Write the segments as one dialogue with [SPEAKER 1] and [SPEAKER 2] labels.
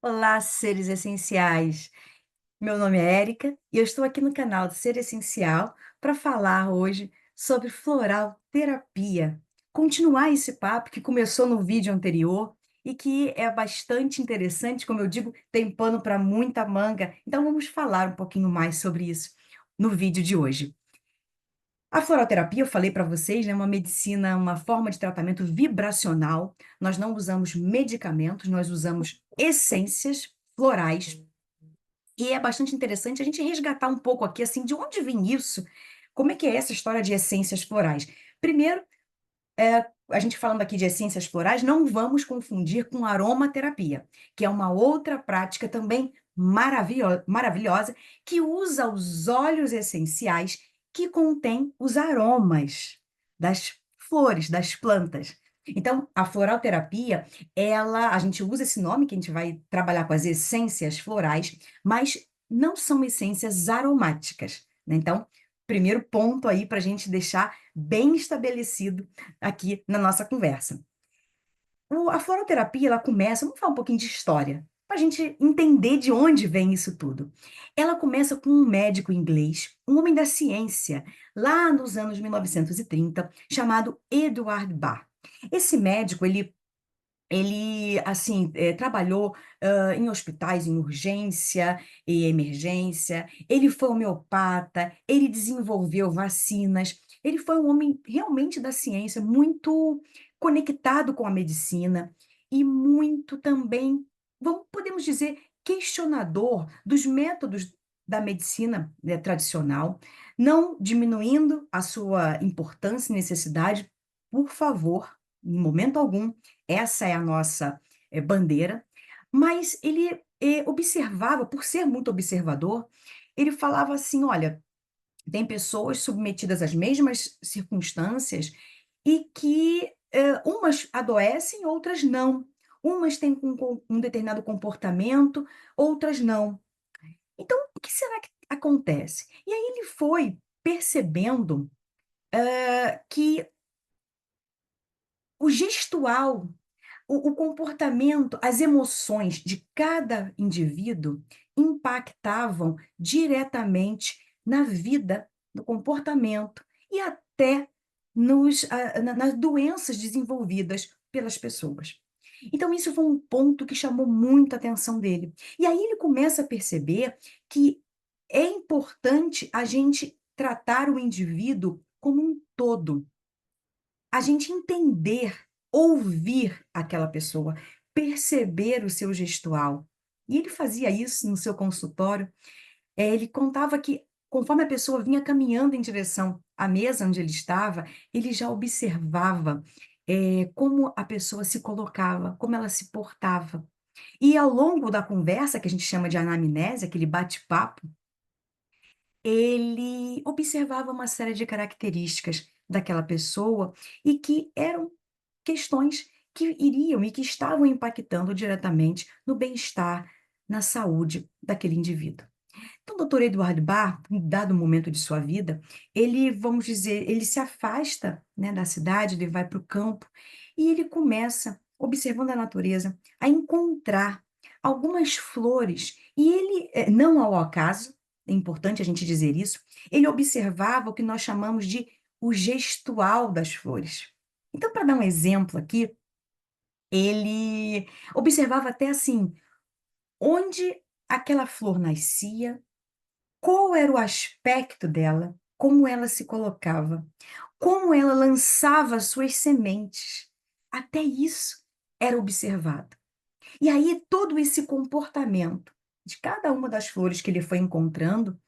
[SPEAKER 1] Olá, seres essenciais. Meu nome é Érica e eu estou aqui no canal do Ser Essencial para falar hoje sobre floral terapia. Continuar esse papo que começou no vídeo anterior e que é bastante interessante, como eu digo, tem pano para muita manga. Então vamos falar um pouquinho mais sobre isso no vídeo de hoje. A floroterapia, eu falei para vocês, né, uma medicina, uma forma de tratamento vibracional. Nós não usamos medicamentos, nós usamos essências florais. E é bastante interessante a gente resgatar um pouco aqui, assim, de onde vem isso? Como é que é essa história de essências florais? Primeiro, a gente falando aqui de essências florais, não vamos confundir com aromaterapia, que é uma outra prática também maravilhosa, que usa os óleos essenciais que contêm os aromas das flores, das plantas. Então, a floralterapia, a gente usa esse nome que a gente vai trabalhar com as essências florais, mas não são essências aromáticas, né? Então, primeiro ponto aí para a gente deixar bem estabelecido aqui na nossa conversa. A floroterapia, ela começa, vamos falar um pouquinho de história, para a gente entender de onde vem isso tudo. Ela começa com um médico inglês, um homem da ciência, lá nos anos 1930, chamado Edward Bach. Esse médico, ele, assim, trabalhou, em hospitais em urgência e emergência, ele foi homeopata, ele desenvolveu vacinas, ele foi um homem realmente da ciência, muito conectado com a medicina e muito também, podemos dizer, questionador dos métodos da medicina, né, tradicional, não diminuindo a sua importância e necessidade, por favor, em momento algum, essa é a nossa, bandeira, mas ele, observava, por ser muito observador, ele falava assim: "Olha, tem pessoas submetidas às mesmas circunstâncias e que, umas adoecem, outras não. Umas têm um determinado comportamento, outras não. Então, o que será que acontece?" E aí ele foi percebendo, que o gestual, o comportamento, as emoções de cada indivíduo impactavam diretamente na vida, no comportamento e até nas doenças desenvolvidas pelas pessoas. Então, isso foi um ponto que chamou muito a atenção dele. E aí ele começa a perceber que é importante a gente tratar o indivíduo como um todo, a gente entender, ouvir aquela pessoa, perceber o seu gestual. E ele fazia isso no seu consultório. Ele contava que, conforme a pessoa vinha caminhando em direção à mesa onde ele estava, ele já observava, como a pessoa se colocava, como ela se portava. E ao longo da conversa, que a gente chama de anamnese, aquele bate-papo, ele observava uma série de características daquela pessoa e que eram questões que iriam e que estavam impactando diretamente no bem-estar, na saúde daquele indivíduo. Então, o doutor Eduardo Bach, em dado momento de sua vida, ele, vamos dizer, ele se afasta, né, da cidade, ele vai para o campo e ele começa, observando a natureza, a encontrar algumas flores. E ele, não ao acaso, é importante a gente dizer isso, ele observava o que nós chamamos de o gestual das flores. Então, para dar um exemplo aqui, ele observava até assim, onde aquela flor nascia, qual era o aspecto dela, como ela se colocava, como ela lançava suas sementes. Até isso era observado. E aí todo esse comportamento de cada uma das flores que ele foi encontrando,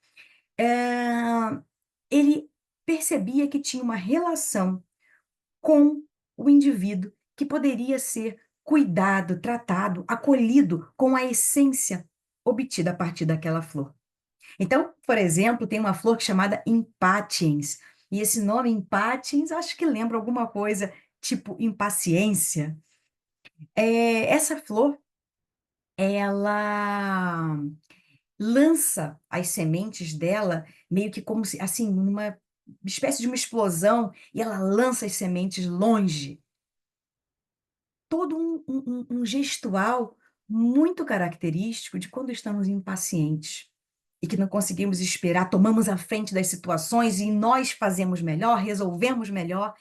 [SPEAKER 1] ele percebia que tinha uma relação com o indivíduo que poderia ser cuidado, tratado, acolhido com a essência obtida a partir daquela flor. Então, por exemplo, tem uma flor chamada Impatiens, e esse nome Impatiens acho que lembra alguma coisa tipo impaciência. Essa flor, ela lança as sementes dela meio que como se, assim, numa espécie de uma explosão, e ela lança as sementes longe. Todo um gestual muito característico de quando estamos impacientes e que não conseguimos esperar, tomamos a frente das situações e nós fazemos melhor, resolvemos melhor.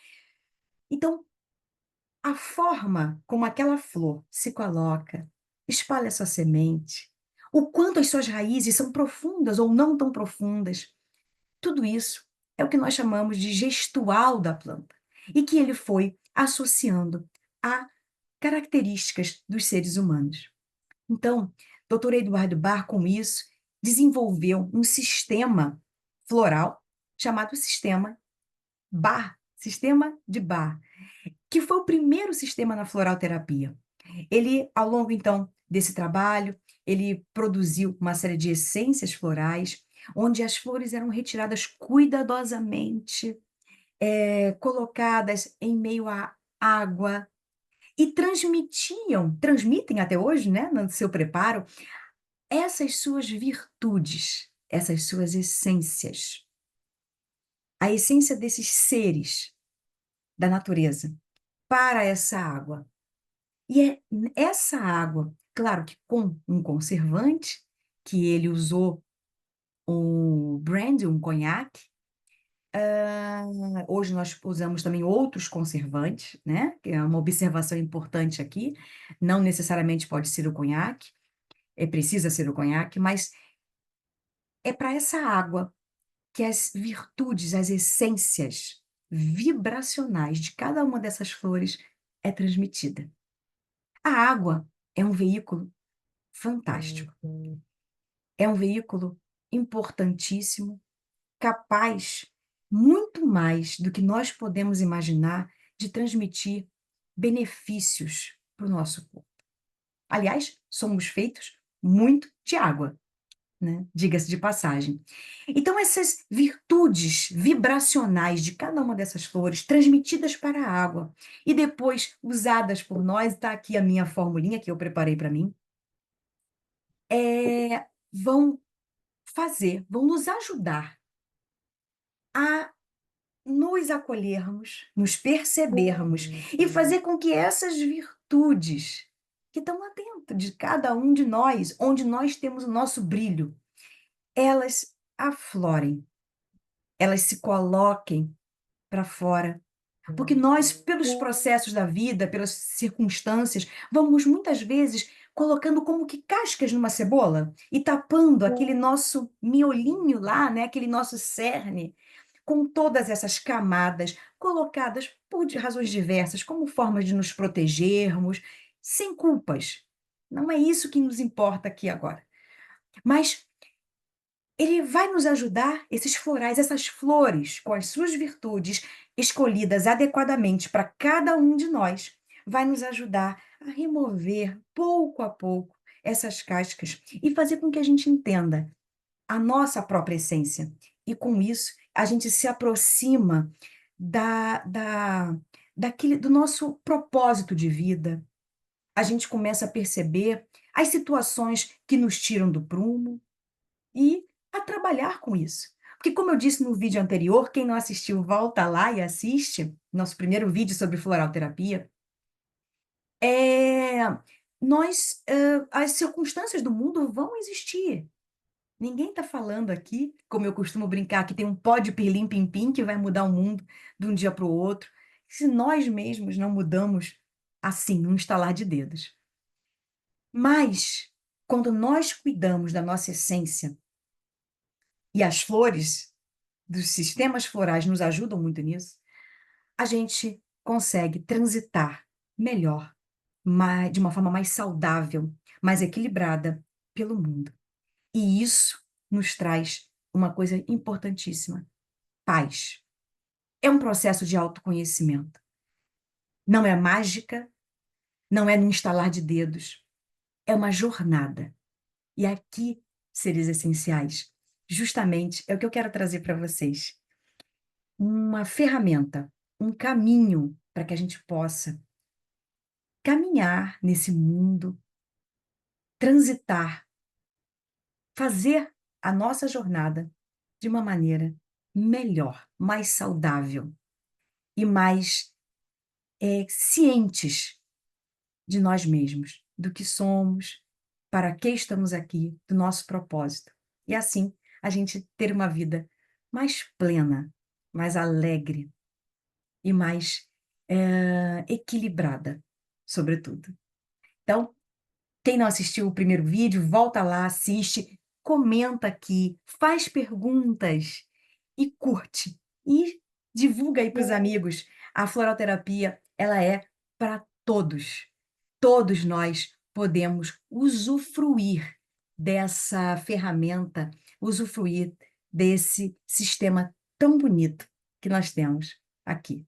[SPEAKER 1] Então, a forma como aquela flor se coloca, espalha sua semente, o quanto as suas raízes são profundas ou não tão profundas, tudo isso é o que nós chamamos de gestual da planta e que ele foi associando a características dos seres humanos. Então, Dr. Eduardo Barr, com isso, desenvolveu um sistema floral chamado sistema Barr, sistema de Barr, que foi o primeiro sistema na floralterapia. Ele, ao longo, então, desse trabalho, ele produziu uma série de essências florais, onde as flores eram retiradas cuidadosamente, colocadas em meio à água e transmitem até hoje, né, no seu preparo, essas suas virtudes, essas suas essências, a essência desses seres da natureza para essa água. E é essa água, claro que com um conservante, que ele usou o brandy, um conhaque. Hoje nós usamos também outros conservantes, né? Que é uma observação importante aqui. Não necessariamente pode ser o conhaque, precisa ser o conhaque, mas é para essa água que as virtudes, as essências vibracionais de cada uma dessas flores é transmitida. A água é um veículo fantástico. É um veículo importantíssimo, capaz, muito mais do que nós podemos imaginar, de transmitir benefícios para o nosso corpo. Aliás, somos feitos muito de água, né? Diga-se de passagem. Então, essas virtudes vibracionais de cada uma dessas flores, transmitidas para a água e depois usadas por nós, está aqui a minha formulinha que eu preparei para mim, vão vão nos ajudar a nos acolhermos, nos percebermos e fazer com que essas virtudes que estão lá dentro de cada um de nós, onde nós temos o nosso brilho, elas aflorem, elas se coloquem para fora. Porque nós, pelos processos da vida, pelas circunstâncias, vamos muitas vezes colocando como que cascas numa cebola e tapando aquele nosso miolinho lá, né, aquele nosso cerne, com todas essas camadas colocadas por razões diversas, como formas de nos protegermos, sem culpas. Não é isso que nos importa aqui agora. Mas ele vai nos ajudar, esses florais, essas flores, com as suas virtudes escolhidas adequadamente para cada um de nós, vai nos ajudar a remover pouco a pouco essas cascas e fazer com que a gente entenda a nossa própria essência. E com isso, a gente se aproxima da, da, do nosso propósito de vida. A gente começa a perceber as situações que nos tiram do prumo e a trabalhar com isso. Porque, como eu disse no vídeo anterior, quem não assistiu, volta lá e assiste, nosso primeiro vídeo sobre floralterapia, é, as circunstâncias do mundo vão existir. Ninguém está falando aqui, como eu costumo brincar, que tem um pó de pirlim-pim-pim que vai mudar o mundo de um dia para o outro. Se nós mesmos não mudamos assim, num estalar de dedos. Mas, quando nós cuidamos da nossa essência, e as flores dos sistemas florais nos ajudam muito nisso, a gente consegue transitar melhor, de uma forma mais saudável, mais equilibrada pelo mundo. E isso nos traz uma coisa importantíssima: paz. É um processo de autoconhecimento. Não é mágica, não é num estalar de dedos. É uma jornada. E aqui, seres essenciais, justamente é o que eu quero trazer para vocês. Uma ferramenta, um caminho para que a gente possa caminhar nesse mundo, transitar, fazer a nossa jornada de uma maneira melhor, mais saudável e mais cientes de nós mesmos, do que somos, para que estamos aqui, do nosso propósito. E assim, a gente ter uma vida mais plena, mais alegre e mais equilibrada, sobretudo. Então, quem não assistiu o primeiro vídeo, volta lá, assiste, comenta aqui, faz perguntas e curte. E divulga aí para os amigos. A floroterapia, ela é para todos. Todos nós podemos usufruir dessa ferramenta, usufruir desse sistema tão bonito que nós temos aqui.